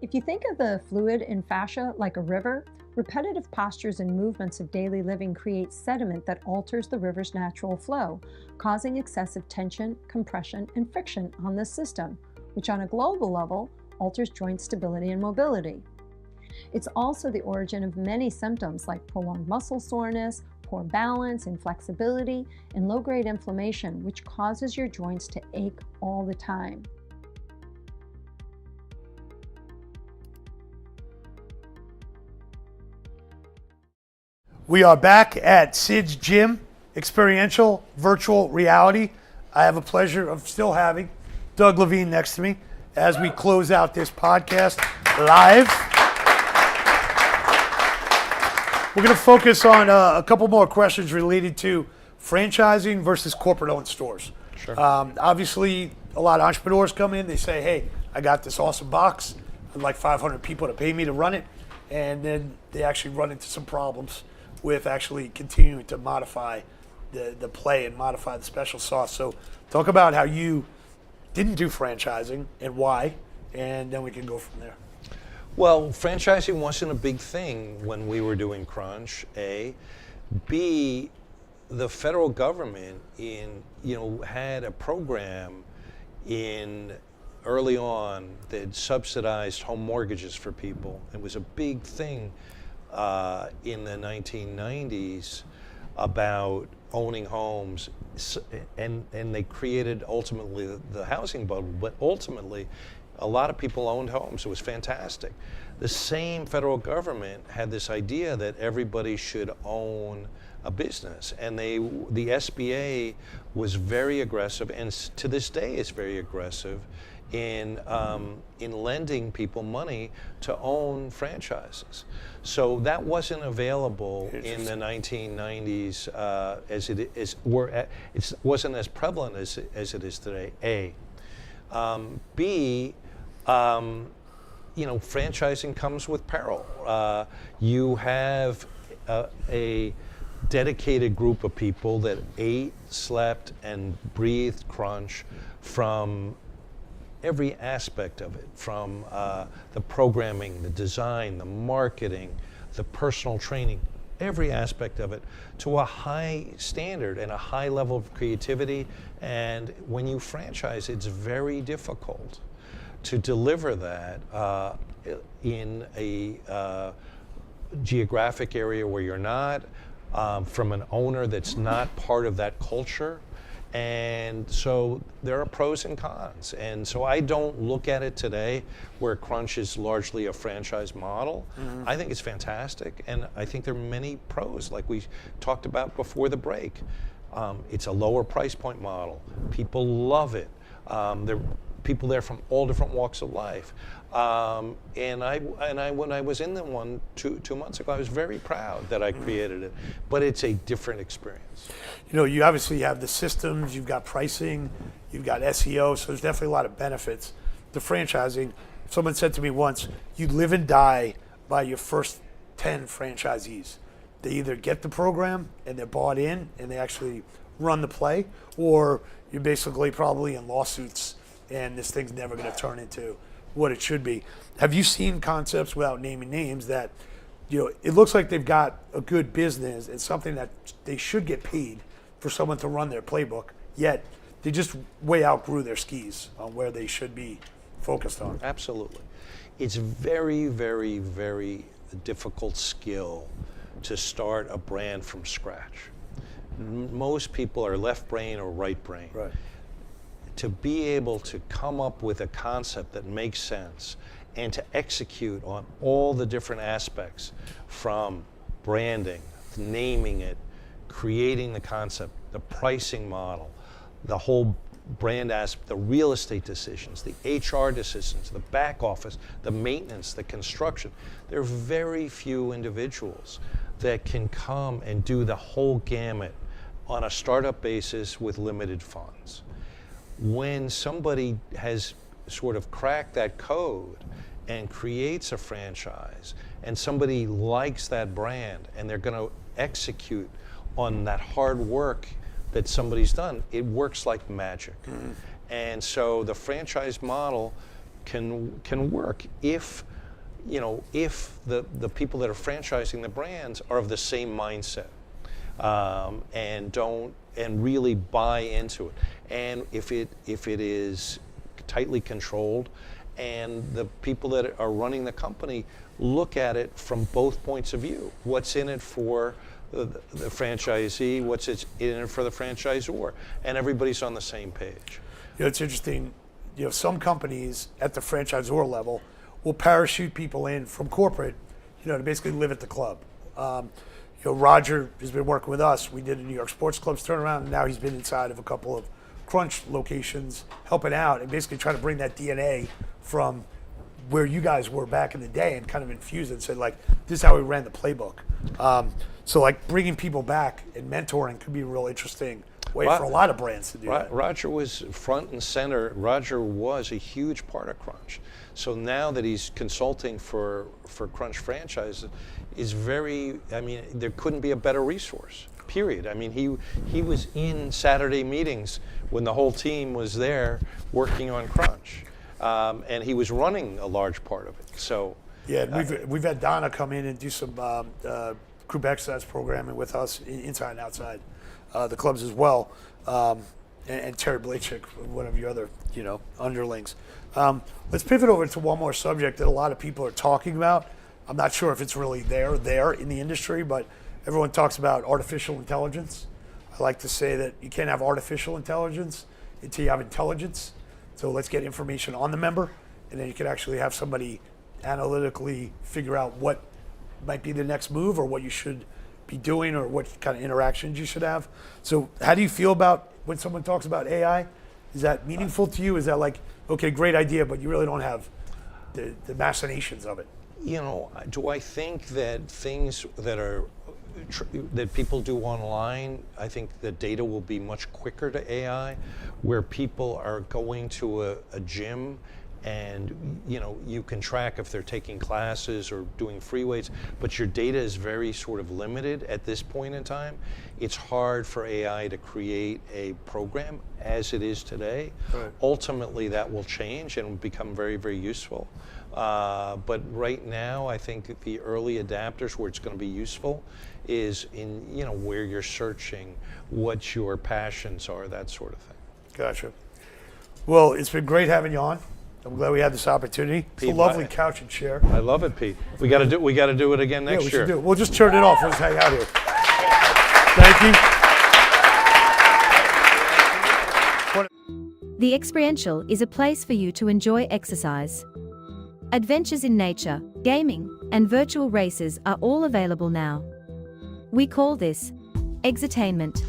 If you think of the fluid in fascia like a river, repetitive postures and movements of daily living create sediment that alters the river's natural flow, causing excessive tension, compression, and friction on the system, which on a global level alters joint stability and mobility. It's also the origin of many symptoms like prolonged muscle soreness, poor balance, inflexibility, and low-grade inflammation, which causes your joints to ache all the time. We are back at Sid's Gym, Xpriential Virtual Reality. I have a pleasure of still having Doug Levine next to me as we close out this podcast live. We're going to focus on a couple more questions related to franchising versus corporate-owned stores. Sure. Obviously, a lot of entrepreneurs come in, they say, hey, I got this awesome box. I'd like 500 people to pay me to run it. And then they actually run into some problems with actually continuing to modify the play and modify the special sauce. So talk about how you didn't do franchising and why, and then we can go from there. Well, franchising wasn't a big thing when we were doing Crunch, A. B, the federal government had a program early on that subsidized home mortgages for people. It was a big thing in the 1990s about owning homes, and they created ultimately the housing bubble, but ultimately a lot of people owned homes. It was fantastic. The same federal government had this idea that everybody should own a business, and the SBA was very aggressive, and to this day is very aggressive in lending people money to own franchises. So that wasn't available in the 1990s as it is, it wasn't as prevalent as it is today, A. B, franchising comes with peril. You have a dedicated group of people that ate, slept, and breathed Crunch from every aspect of it, from the programming, the design, the marketing, the personal training, every aspect of it, to a high standard and a high level of creativity. And when you franchise, it's very difficult to deliver that in a geographic area where you're not, from an owner that's not part of that culture. And so there are pros and cons. And so I don't look at it today where Crunch is largely a franchise model. Mm-hmm. I think it's fantastic. And I think there are many pros, like we talked about before the break. It's a lower price point model. People love it. There are people there from all different walks of life. And I, when I was in the one two months ago, I was very proud that I created it. But it's a different experience. You obviously have the systems, you've got pricing, you've got SEO, so there's definitely a lot of benefits to franchising. Someone said to me once, you live and die by your first 10 franchisees. They either get the program and they're bought in and they actually run the play, or you're basically probably in lawsuits and this thing's never going to turn into what it should be. Have you seen concepts, without naming names, that it looks like they've got a good business and something that they should get paid for someone to run their playbook, yet they just way outgrew their skis on where they should be focused on? Absolutely. It's very, very, very difficult skill to start a brand from scratch. Most people are left brain or right brain. Right. To be able to come up with a concept that makes sense and to execute on all the different aspects, from branding, naming it, creating the concept, the pricing model, the whole brand aspect, the real estate decisions, the HR decisions, the back office, the maintenance, the construction. There are very few individuals that can come and do the whole gamut on a startup basis with limited funds. When somebody has sort of cracked that code and creates a franchise, and somebody likes that brand and they're going to execute on that hard work that somebody's done, it works like magic. Mm-hmm. And so the franchise model can work if the people that are franchising the brands are of the same mindset, and really buy into it. And if it is tightly controlled, and the people that are running the company look at it from both points of view. What's in it for the franchisee, what's in it for the franchisor, and everybody's on the same page. It's interesting, some companies at the franchisor level will parachute people in from corporate, to basically live at the club. Roger has been working with us. We did a New York Sports Clubs turnaround, and now he's been inside of a couple of Crunch locations helping out and basically trying to bring that DNA from where you guys were back in the day and kind of infuse it and say, this is how we ran the playbook. So bringing people back and mentoring could be a real interesting way for a lot of brands to do that. Roger was front and center. Roger was a huge part of Crunch. So now that he's consulting for Crunch franchises, there couldn't be a better resource, period. He was in Saturday meetings when the whole team was there working on Crunch. And he was running a large part of it. So we've had Donna come in and do some group exercise programming with us inside and outside the clubs as well, and Terry Blachik, one of your other underlings. Let's pivot over to one more subject that a lot of people are talking about. I'm not sure if it's really there in the industry, but everyone talks about artificial intelligence. I like to say that you can't have artificial intelligence until you have intelligence. So let's get information on the member, and then you can actually have somebody analytically figure out what might be the next move or what you should be doing or what kind of interactions you should have. So how do you feel about when someone talks about AI? Is that meaningful to you? Is that okay, great idea, but you really don't have the machinations of it? Do I think that things that people do online, I think the data will be much quicker to AI, where people are going to a gym and you can track if they're taking classes or doing free weights, but your data is very sort of limited at this point in time. It's hard for AI to create a program as it is today. Right. Ultimately, that will change and will become very, very useful. But right now, I think the early adapters where it's going to be useful is in where you're searching, what your passions are, that sort of thing. Gotcha. Well, it's been great having you on. I'm glad we had this opportunity. It's Pete, a lovely couch and chair. I love it, Pete. We got to do it again next year. We should do it. We'll just turn it off. We'll just hang out here. Thank you. The Xpriential is a place for you to enjoy exercise. Adventures in nature, gaming, and virtual races are all available now. We call this Xitainment.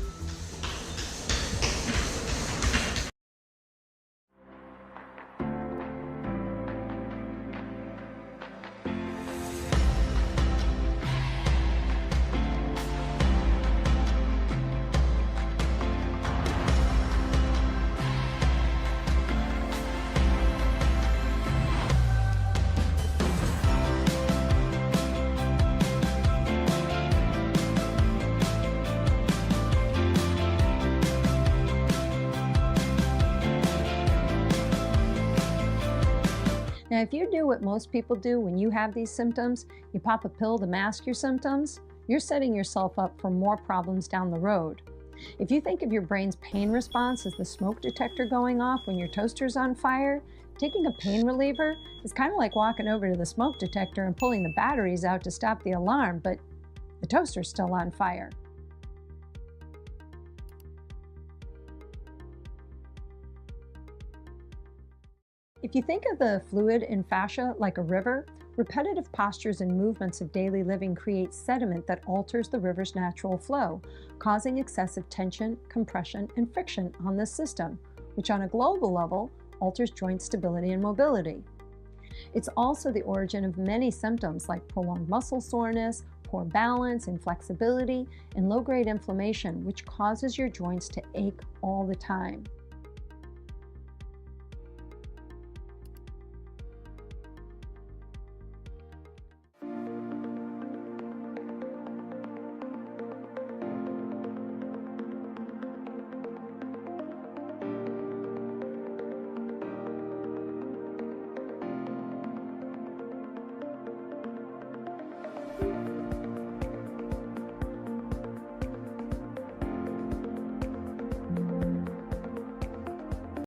Now, if you do what most people do when you have these symptoms, you pop a pill to mask your symptoms, you're setting yourself up for more problems down the road. If you think of your brain's pain response as the smoke detector going off when your toaster's on fire, taking a pain reliever is kind of like walking over to the smoke detector and pulling the batteries out to stop the alarm, but the toaster's still on fire. If you think of the fluid in fascia like a river, repetitive postures and movements of daily living create sediment that alters the river's natural flow, causing excessive tension, compression, and friction on this system, which on a global level alters joint stability and mobility. It's also the origin of many symptoms like prolonged muscle soreness, poor balance, inflexibility, and low-grade inflammation, which causes your joints to ache all the time.